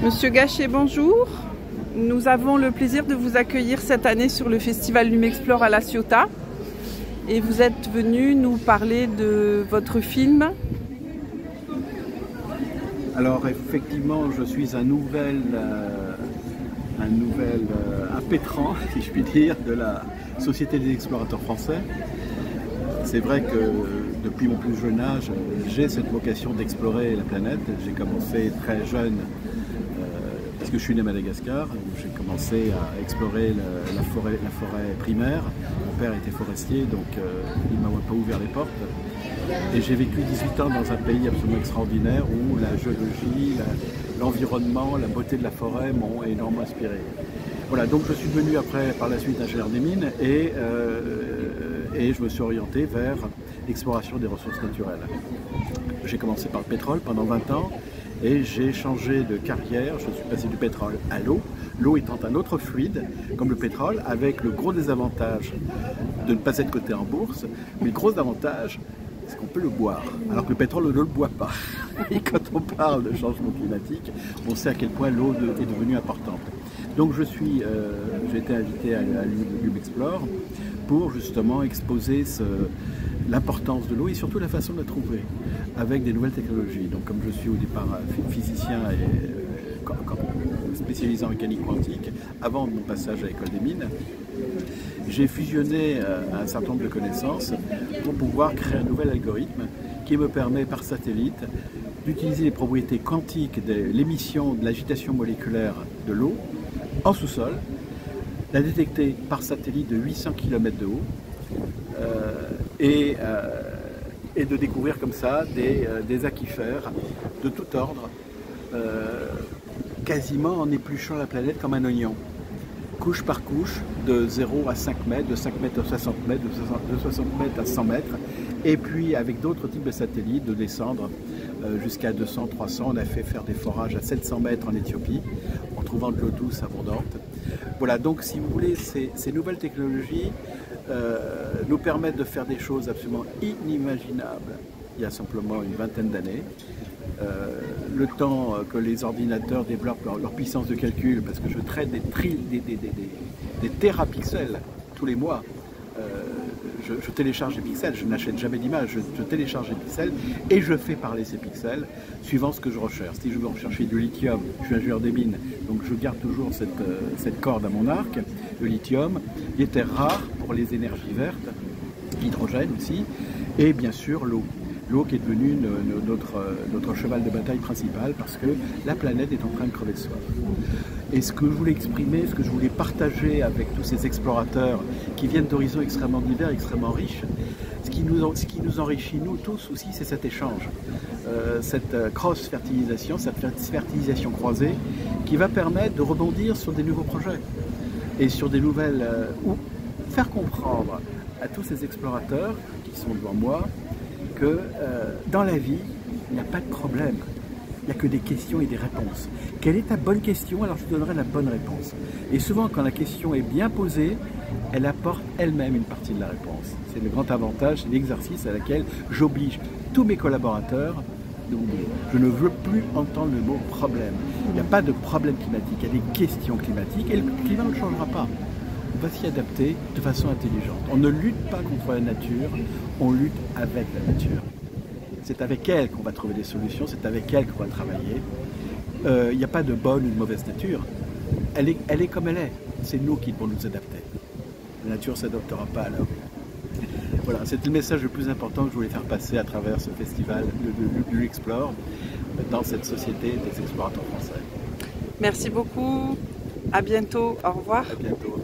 Monsieur Gachet, bonjour. Nous avons le plaisir de vous accueillir cette année sur le festival Lumexplore à La Ciotat. Et vous êtes venu nous parler de votre film. Alors effectivement, je suis un nouvel impétrant, si je puis dire, de la Société des explorateurs français. C'est vrai que depuis mon plus jeune âge, j'ai cette vocation d'explorer la planète. J'ai commencé très jeune, parce que je suis né à Madagascar, j'ai commencé à explorer la forêt primaire. Mon père était forestier, donc il ne m'a pas ouvert les portes. Et j'ai vécu 18 ans dans un pays absolument extraordinaire où la géologie, l'environnement, la beauté de la forêt m'ont énormément inspiré. Voilà, donc je suis devenu par la suite ingénieur des mines et je me suis orienté vers l'exploration des ressources naturelles. J'ai commencé par le pétrole pendant 20 ans et j'ai changé de carrière, je suis passé du pétrole à l'eau. L'eau étant un autre fluide, comme le pétrole, avec le gros désavantage de ne pas être coté en bourse, mais le gros avantage, c'est qu'on peut le boire, alors que le pétrole, on ne le boit pas. Et quand on parle de changement climatique, on sait à quel point l'eau est devenue importante. Donc j'ai été invité à Lumexplore pour justement exposer l'importance de l'eau et surtout la façon de la trouver avec des nouvelles technologies. Donc comme je suis au départ physicien et spécialisé en mécanique quantique, avant mon passage à l'école des mines, j'ai fusionné un certain nombre de connaissances pour pouvoir créer un nouvel algorithme qui me permet par satellite d'utiliser les propriétés quantiques de l'émission de l'agitation moléculaire de l'eau en sous-sol, la détecter par satellite de 800 km de haut et de découvrir comme ça des aquifères de tout ordre, quasiment en épluchant la planète comme un oignon, couche par couche, de 0 à 5 mètres, de 5 mètres à 60 mètres, de 60 mètres à 100 mètres, et puis avec d'autres types de satellites, de descendre jusqu'à 200, 300. On a fait faire des forages à 700 mètres en Éthiopie, en trouvant de l'eau douce abondante. Voilà, donc si vous voulez, ces nouvelles technologies nous permettent de faire des choses absolument inimaginables il y a simplement une vingtaine d'années. Le temps que les ordinateurs développent leur puissance de calcul, parce que je traite des térapixels tous les mois. Je télécharge des pixels, je n'achète jamais d'image, je télécharge des pixels et je fais parler ces pixels suivant ce que je recherche. Si je veux rechercher du lithium, je suis ingénieur des mines, donc je garde toujours cette corde à mon arc, le lithium, les terres rares pour les énergies vertes, l'hydrogène aussi, et bien sûr l'eau. L'eau qui est devenue notre cheval de bataille principal parce que la planète est en train de crever de soif. Et ce que je voulais exprimer, ce que je voulais partager avec tous ces explorateurs qui viennent d'horizons extrêmement divers, extrêmement riches, ce qui nous enrichit nous tous aussi, c'est cet échange, cette cross-fertilisation, cette fertilisation croisée qui va permettre de rebondir sur des nouveaux projets et sur des nouvelles... ou faire comprendre à tous ces explorateurs qui sont devant moi que dans la vie, il n'y a pas de problème. Il n'y a que des questions et des réponses. Quelle est ta bonne question? Alors je te donnerai la bonne réponse. Et souvent, quand la question est bien posée, elle apporte elle-même une partie de la réponse. C'est le grand avantage, c'est l'exercice à laquel j'oblige tous mes collaborateurs d'oublier. Je ne veux plus entendre le mot problème. Il n'y a pas de problème climatique, il y a des questions climatiques et le climat ne changera pas. On va s'y adapter de façon intelligente. On ne lutte pas contre la nature, on lutte avec la nature. C'est avec elle qu'on va trouver des solutions, c'est avec elle qu'on va travailler. Il n'y a pas de bonne ou de mauvaise nature. Elle est comme elle est. C'est nous qui devons nous adapter. La nature ne s'adaptera pas à l'homme. Voilà, c'était le message le plus important que je voulais faire passer à travers ce festival de Lumexplore dans cette société des explorateurs français. Merci beaucoup. À bientôt. Au revoir. À bientôt.